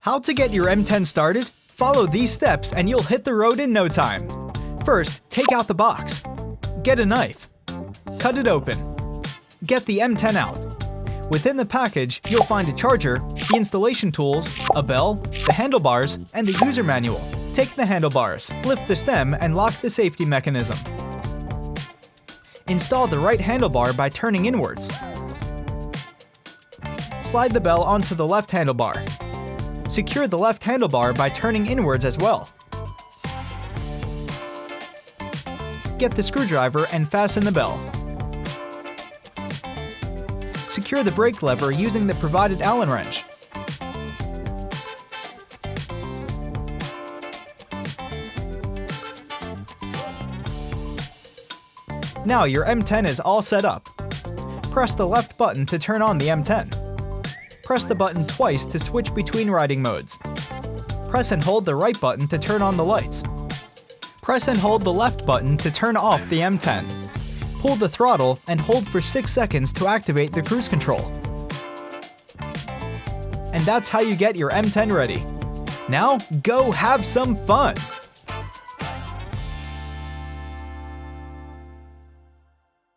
How to get your M10 started? Follow these steps and you'll hit the road in no time. First, take out the box. Get a knife. Cut it open. Get the M10 out. Within the package, you'll find a charger, the installation tools, a bell, the handlebars, and the user manual. Take the handlebars, lift the stem, and lock the safety mechanism. Install the right handlebar by turning inwards. Slide the bell onto the left handlebar. Secure the left handlebar by turning inwards as well. Get the screwdriver and fasten the bell. Secure the brake lever using the provided Allen wrench. Now your M10 is all set up. Press the left button to turn on the M10. Press the button twice to switch between riding modes. Press and hold the right button to turn on the lights. Press and hold the left button to turn off the M10. Pull the throttle and hold for 6 seconds to activate the cruise control. And that's how you get your M10 ready. Now, go have some fun!